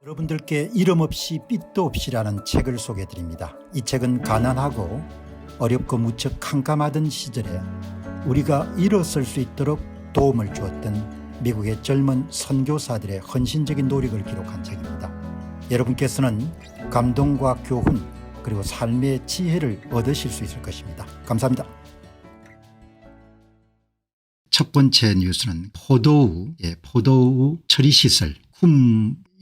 여러분들께 이름 없이 빛도 없이라는 책을 소개해 드립니다. 이 책은 가난하고 어렵고 무척 캄캄하던 시절에 우리가 일어설 수 있도록 도움을 주었던 미국의 젊은 선교사들의 헌신적인 노력을 기록한 책입니다. 여러분께서는 감동과 교훈 그리고 삶의 지혜를 얻으실 수 있을 것입니다. 감사합니다. 첫 번째 뉴스는 포도우 처리시설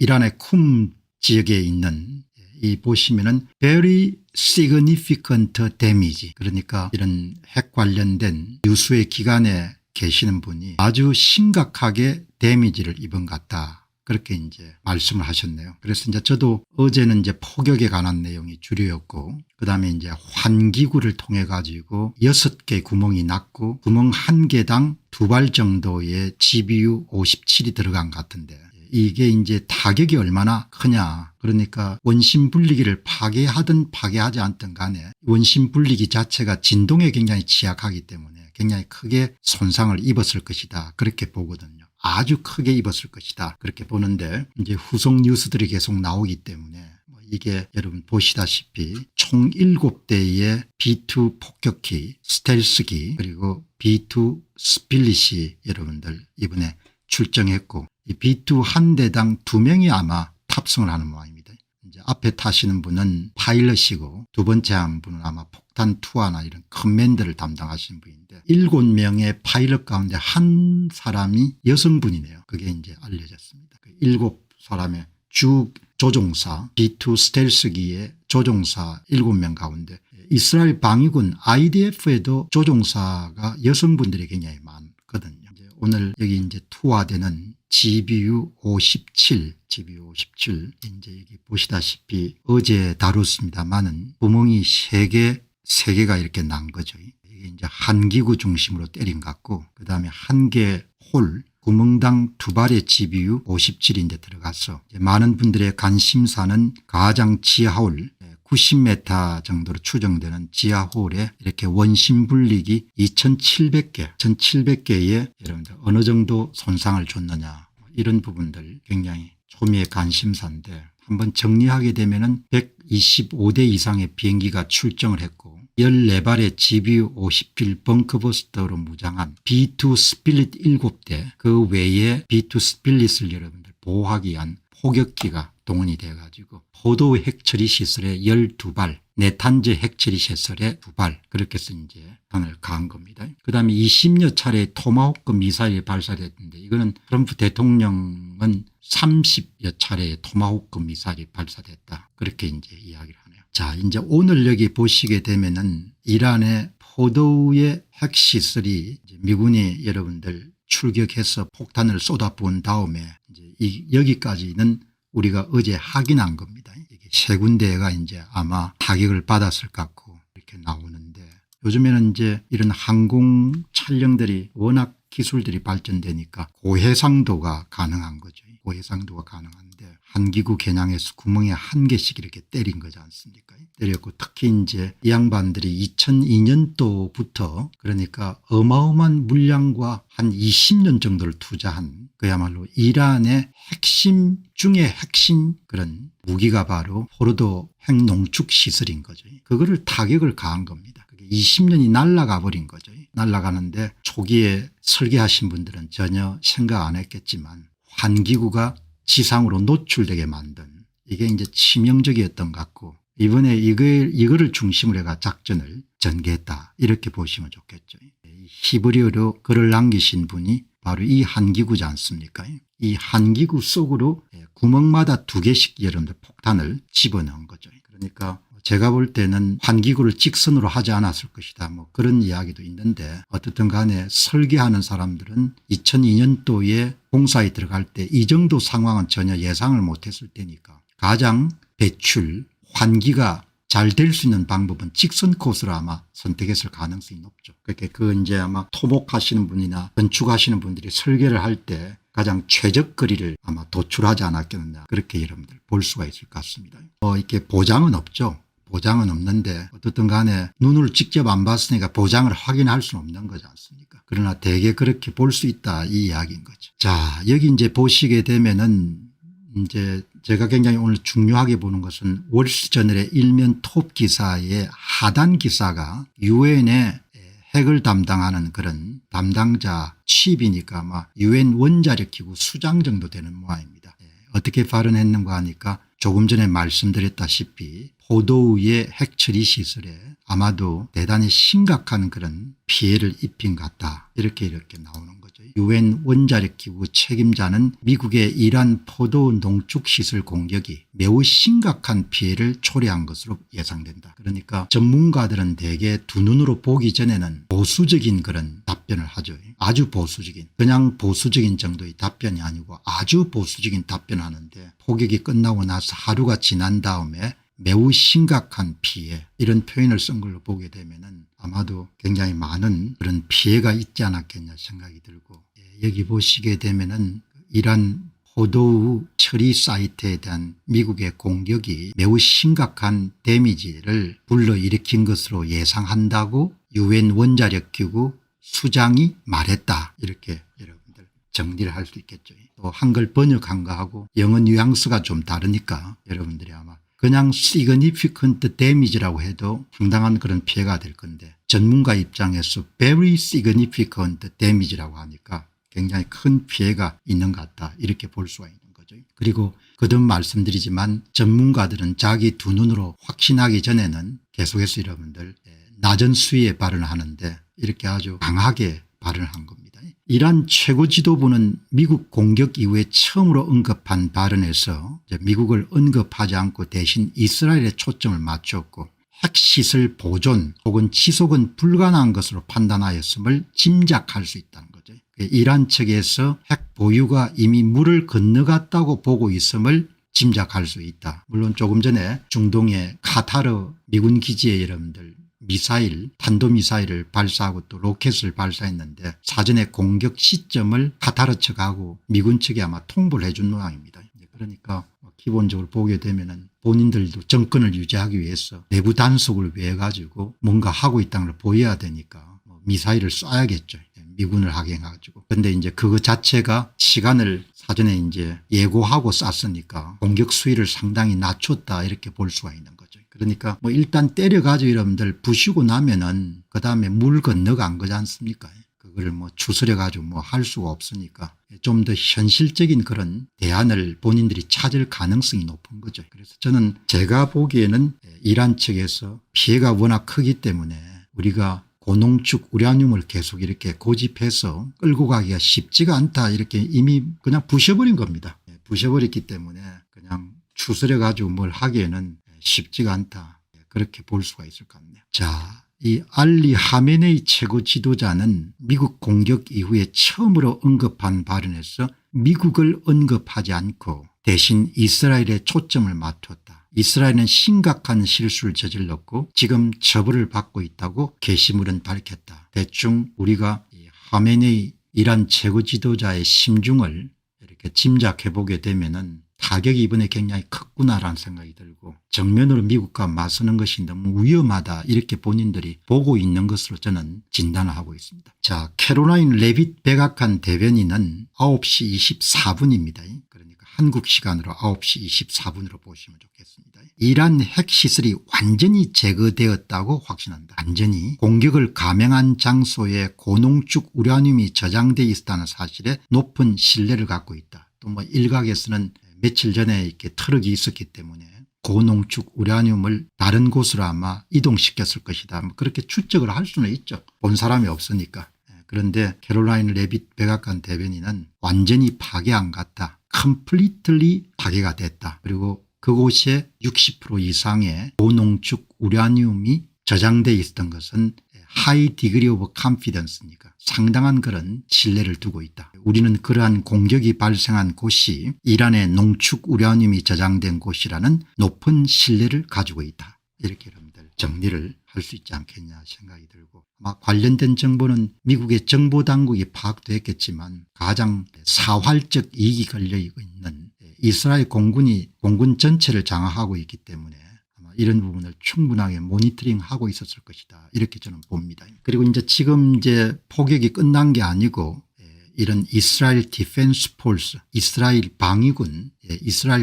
이란의 쿰 지역에 있는 이 보시면은 very significant damage, 그러니까 이런 핵 관련된 유수의 기관에 계시는 분이 아주 심각하게 데미지를 입은 것 같다, 그렇게 이제 말씀을 하셨네요. 그래서 이제 저도 어제는 이제 폭격에 관한 내용이 주류였고, 그 다음에 이제 환기구를 통해 가지고 6개 구멍이 났고 구멍 1개당 2발 정도의 GBU 57이 들어간 것 같은데, 이게 이제 타격이 얼마나 크냐. 그러니까 원심 분리기를 파괴하든 파괴하지 않든 간에 원심 분리기 자체가 진동에 굉장히 취약하기 때문에 굉장히 크게 손상을 입었을 것이다, 그렇게 보거든요. 아주 크게 입었을 것이다, 그렇게 보는데, 이제 후속 뉴스들이 계속 나오기 때문에 이게 여러분 보시다시피 총 7대의 B2 폭격기, 스텔스기, 그리고 B2 스필릿이 여러분들 이번에 출정했고, 이 B2 한 대당 2명이 아마 탑승을 하는 모양입니다. 이제 앞에 타시는 분은 파일럿이고, 두 번째 한 분은 아마 폭탄 투하나 이런 커맨드를 담당하시는 분인데, 7명의 파일럿 가운데 한 사람이 여성분이네요. 그게 이제 알려졌습니다. 7사람의 주 조종사, B2 스텔스기의 조종사 7명 가운데 이스라엘 방위군 IDF에도 조종사가 여성분들이 굉장히 많거든요. 이제 오늘 여기 이제 투하되는 GBU 57 이제 여기 보시다시피 어제 다뤘습니다만은 구멍이 3개가 이렇게 난 거죠. 이게 이제 한 기구 중심으로 때린 것 같고, 그 다음에 한 개 홀 구멍당 2발의 GBU 57이 이제 들어가서, 이제 많은 분들의 관심사는 가장 지하홀 90m 정도로 추정되는 지하홀에 이렇게 원심 분리기 2,700개에 여러분들 어느 정도 손상을 줬느냐, 이런 부분들 굉장히 초미의 관심사인데, 한번 정리하게 되면은 125대 이상의 비행기가 출정을 했고 14발의 GBU 51 벙커버스터로 무장한 B2 스필릿 7대, 그 외에 B2 스필릿을 여러분들 보호하기 위한 포격기가 동원이 돼 가지고 포도우 핵처리 시설에 12발, 네탄즈 핵처리 시설에 2발, 그렇게 해서 이제 탄을 가한 겁니다. 그 다음에 20여 차례의 토마호크 미사일이 발사됐는데, 이거는 트럼프 대통령은 30여 차례의 토마호크 미사일이 발사됐다, 그렇게 이제 이야기를 하네요. 자, 이제 오늘 여기 보시게 되면은 이란의 포도우의 핵시설이 미군이 여러분들 출격해서 폭탄을 쏟아부은 다음에 이제 여기까지는 우리가 어제 확인한 겁니다. 이게 3군데가 이제 아마 타격을 받았을 것 같고 이렇게 나오는데, 요즘에는 이제 이런 항공 촬영들이 워낙 기술들이 발전되니까 고해상도가 가능한 거죠. 고해상도가 가능한데, 한 기구 겨냥해서 구멍에 1개씩 이렇게 때린 거지 않습니까? 때렸고, 특히 이제 이 양반들이 2002년도부터 그러니까 어마어마한 물량과 한 20년 정도를 투자한 그야말로 이란의 핵심 중에 핵심 그런 무기가 바로 포르도 핵농축 시설인 거죠. 그거를 타격을 가한 겁니다. 그게 20년이 날아가 버린 거죠. 날아가는데 초기에 설계하신 분들은 전혀 생각 안 했겠지만 환기구가 지상으로 노출되게 만든, 이게 이제 치명적이었던 것 같고, 이번에 이거를 중심으로 해가 작전을 전개했다, 이렇게 보시면 좋겠죠. 히브리어로 글을 남기신 분이 바로 이 한기구지 않습니까? 이 한기구 속으로 구멍마다 2개씩 여러분들 폭탄을 집어넣은 거죠. 그러니까 제가 볼 때는 한기구를 직선으로 하지 않았을 것이다, 뭐 그런 이야기도 있는데, 어떻든 간에 설계하는 사람들은 2002년도에 공사에 들어갈 때 이 정도 상황은 전혀 예상을 못했을 때니까 가장 배출 환기가 잘 될 수 있는 방법은 직선 코스로 아마 선택했을 가능성이 높죠. 그렇게 이제 아마 토목하시는 분이나 건축하시는 분들이 설계를 할 때 가장 최적 거리를 아마 도출하지 않았겠느냐, 그렇게 여러분들 볼 수가 있을 것 같습니다. 이렇게 보장은 없죠. 보장은 없는데 어떻든 간에 눈을 직접 안 봤으니까 보장을 확인할 수는 없는 거지 않습니까? 그러나 대개 그렇게 볼 수 있다, 이 이야기인 거죠. 자, 여기 이제 보시게 되면은 이제 제가 굉장히 오늘 중요하게 보는 것은 월스트리트저널의 일면 톱 기사의 하단 기사가 유엔의 핵을 담당하는 그런 담당자 취입이니까 아마 유엔 원자력기구 수장 정도 되는 모양입니다. 어떻게 발언했는가 하니까 조금 전에 말씀드렸다시피 포도우의 핵처리 시설에 아마도 대단히 심각한 그런 피해를 입힌 것 같다. 이렇게 나오는 거죠. 유엔 원자력기구 책임자는 미국의 이란 포도우 농축시설 공격이 매우 심각한 피해를 초래한 것으로 예상된다. 그러니까 전문가들은 대개 두 눈으로 보기 전에는 보수적인 그런 답변을 하죠. 아주 보수적인, 그냥 보수적인 정도의 답변이 아니고 아주 보수적인 답변을 하는데 폭격이 끝나고 나서 하루가 지난 다음에 매우 심각한 피해, 이런 표현을 쓴 걸로 보게 되면은 아마도 굉장히 많은 그런 피해가 있지 않았겠냐 생각이 들고, 여기 보시게 되면은 이란 포도우 처리 사이트에 대한 미국의 공격이 매우 심각한 데미지를 불러일으킨 것으로 예상한다고 유엔 원자력기구 수장이 말했다. 이렇게 여러분들 정리를 할 수 있겠죠. 또 한글 번역한 거하고 영어 뉘앙스가 좀 다르니까 여러분들이 아마 그냥 significant damage라고 해도 상당한 그런 피해가 될 건데, 전문가 입장에서 very significant damage라고 하니까 굉장히 큰 피해가 있는 것 같다. 이렇게 볼 수가 있는 거죠. 그리고 거듭 말씀드리지만 전문가들은 자기 두 눈으로 확신하기 전에는 계속해서 여러분들 낮은 수위의 발언을 하는데 이렇게 아주 강하게 발언한 겁니다. 이란 최고 지도부는 미국 공격 이후에 처음으로 언급한 발언에서 미국을 언급하지 않고 대신 이스라엘에 초점을 맞췄고 핵시설 보존 혹은 지속은 불가능한 것으로 판단하였음을 짐작할 수 있다는 거죠. 이란 측에서 핵 보유가 이미 물을 건너갔다고 보고 있음을 짐작할 수 있다. 물론 조금 전에 중동의 카타르 미군 기지에 여러분들 미사일, 탄도미사일을 발사하고 또 로켓을 발사했는데 사전에 공격 시점을 카타르 측하고 미군 측이 아마 통보를 해준 모양입니다. 그러니까 기본적으로 보게 되면은 본인들도 정권을 유지하기 위해서 내부 단속을 위해 가지고 뭔가 하고 있다는 걸 보여야 되니까 미사일을 쏴야겠죠. 미군을 확인해가지고. 그런데 이제 그거 자체가 시간을 사전에 이제 예고하고 쐈으니까 공격 수위를 상당히 낮췄다 이렇게 볼 수가 있는 거죠. 그러니까 일단 때려가지고 여러분들 부시고 나면은 그 다음에 물 건너간 거지 않습니까? 그걸 추스려가지고 할 수가 없으니까 좀 더 현실적인 그런 대안을 본인들이 찾을 가능성이 높은 거죠. 그래서 저는 제가 보기에는 이란 측에서 피해가 워낙 크기 때문에 우리가 고농축 우라늄을 계속 이렇게 고집해서 끌고 가기가 쉽지가 않다 이렇게 이미 그냥 부셔버린 겁니다. 부셔버렸기 때문에 그냥 추스려 가지고 뭘 하기에는 쉽지가 않다 그렇게 볼 수가 있을 것 같네요. 자, 이 알리 하메네이 최고 지도자는 미국 공격 이후에 처음으로 언급한 발언에서 미국을 언급하지 않고 대신 이스라엘에 초점을 맞췄다. 이스라엘은 심각한 실수를 저질렀고 지금 처벌을 받고 있다고 게시물은 밝혔다. 대충 우리가 하메네이 이란 최고 지도자의 심중을 이렇게 짐작해 보게 되면은 타격이 이번에 굉장히 컸구나라는 생각이 들고 정면으로 미국과 맞서는 것이 너무 위험하다 이렇게 본인들이 보고 있는 것으로 저는 진단을 하고 있습니다. 자, 캐롤라인 레빗 백악관 대변인은 9시 24분입니다. 그러니까 한국 시간으로 9시 24분으로 보시면 좋겠습니다. 이란 핵시설이 완전히 제거되었다고 확신한다. 완전히 공격을 감행한 장소에 고농축 우라늄이 저장되어 있다는 사실에 높은 신뢰를 갖고 있다. 또 일각에서는 며칠 전에 이렇게 트럭이 있었기 때문에 고농축 우라늄을 다른 곳으로 아마 이동시켰을 것이다. 그렇게 추측을 할 수는 있죠. 본 사람이 없으니까. 그런데 캐롤라인 레빗 백악관 대변인은 완전히 파괴 안 갔다. completely 파괴가 됐다. 그리고 그곳에 60% 이상의 고농축 우라늄이 저장되어 있었던 것은 high degree of confidence니까 상당한 그런 신뢰를 두고 있다. 우리는 그러한 공격이 발생한 곳이 이란의 농축 우라늄이 저장된 곳이라는 높은 신뢰를 가지고 있다. 이렇게 여러분들 정리를 할 수 있지 않겠냐 생각이 들고 아마 관련된 정보는 미국의 정보당국이 파악도 했겠지만 가장 사활적 이익이 걸려 있는 이스라엘 공군이 공군 전체를 장악하고 있기 때문에 이런 부분을 충분하게 모니터링하고 있었을 것이다. 이렇게 저는 봅니다. 그리고 지금 폭격이 끝난 게 아니고 이런 이스라엘 디펜스 폴스, 이스라엘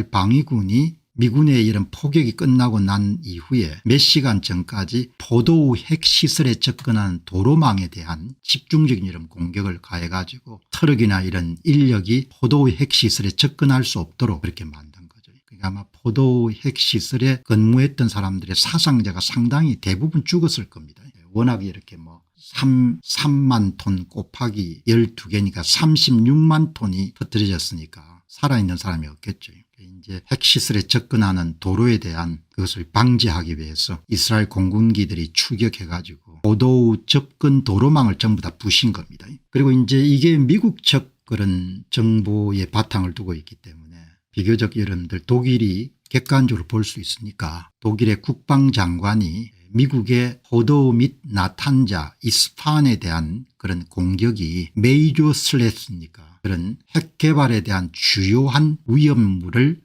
방위군이 미군의 이런 포격이 끝나고 난 이후에 몇 시간 전까지 포도우 핵시설에 접근하는 도로망에 대한 집중적인 이런 공격을 가해가지고 트럭이나 이런 인력이 포도우 핵시설에 접근할 수 없도록 그렇게 만든 거죠. 그러니까 아마 포도우 핵시설에 근무했던 사람들의 사상자가 상당히 대부분 죽었을 겁니다. 워낙 이렇게 3만 톤 곱하기 12개니까 36만 톤이 터뜨려졌으니까 살아있는 사람이 없겠죠. 이제 핵시설에 접근하는 도로에 대한 그것을 방지하기 위해서 이스라엘 공군기들이 추격해가지고 포도우 접근 도로망을 전부 다 부신 겁니다. 그리고 이제 이게 미국 측 그런 정보의 바탕을 두고 있기 때문에 비교적 여러분들 독일이 객관적으로 볼 수 있으니까 독일의 국방장관이 미국의 포도우 및 나탄자, 이스파한에 대한 그런 공격이 메이저 슬래스니까 그런 핵 개발에 대한 주요한 위험물을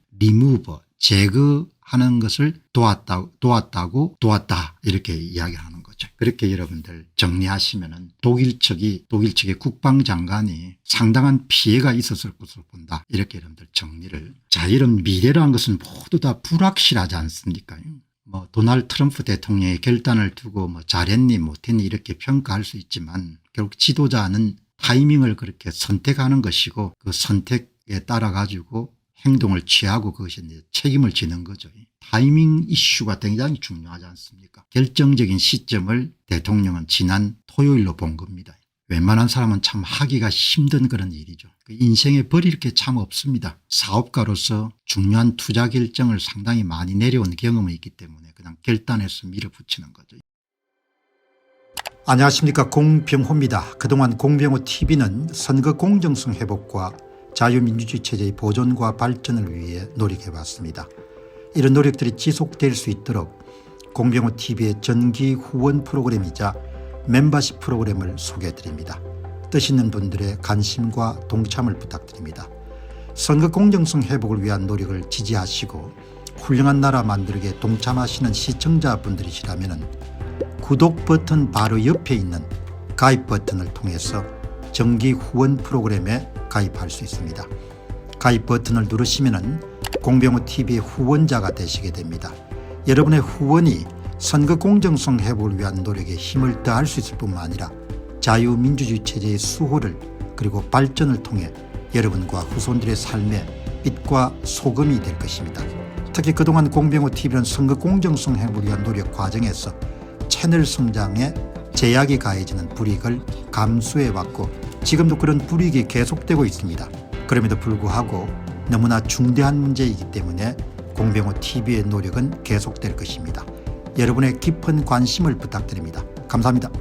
제거하는 것을 도왔다 이렇게 이야기하는 거죠. 그렇게 여러분들 정리하시면은 독일 측의 국방장관이 상당한 피해가 있었을 것으로 본다. 이렇게 여러분들 정리를. 자, 이런 미래라는 것은 모두 다 불확실하지 않습니까? 도널드 트럼프 대통령의 결단을 두고 잘했니 못했니 이렇게 평가할 수 있지만 결국 지도자는 타이밍을 그렇게 선택하는 것이고 그 선택에 따라 가지고 행동을 취하고 그것이 책임을 지는 거죠. 타이밍 이슈가 굉장히 중요하지 않습니까? 결정적인 시점을 대통령은 지난 토요일로 본 겁니다. 웬만한 사람은 참 하기가 힘든 그런 일이죠. 인생에 버릴 게 참 없습니다. 사업가로서 중요한 투자 결정을 상당히 많이 내려온 경험이 있기 때문에 그냥 결단해서 밀어붙이는 거죠. 안녕하십니까, 공병호입니다. 그동안 공병호TV는 선거 공정성 회복과 자유민주주의 체제의 보존과 발전을 위해 노력해왔습니다. 이런 노력들이 지속될 수 있도록 공병호TV의 정기 후원 프로그램이자 멤버십 프로그램을 소개해드립니다. 뜻 있는 분들의 관심과 동참을 부탁드립니다. 선거 공정성 회복을 위한 노력을 지지하시고 훌륭한 나라 만들기에 동참하시는 시청자분들이시라면 구독 버튼 바로 옆에 있는 가입 버튼을 통해서 정기 후원 프로그램에 가입할 수 있습니다. 가입 버튼을 누르시면 공병호TV의 후원자가 되시게 됩니다. 여러분의 후원이 선거 공정성 회복을 위한 노력에 힘을 더할 수 있을 뿐만 아니라 자유민주주의 체제의 수호를 그리고 발전을 통해 여러분과 후손들의 삶에 빛과 소금이 될 것입니다. 특히 그동안 공병호TV는 선거 공정성 회복을 위한 노력 과정에서 채널 성장에 제약이 가해지는 불이익을 감수해왔고 지금도 그런 불이익이 계속되고 있습니다. 그럼에도 불구하고 너무나 중대한 문제이기 때문에 공병호TV의 노력은 계속될 것입니다. 여러분의 깊은 관심을 부탁드립니다. 감사합니다.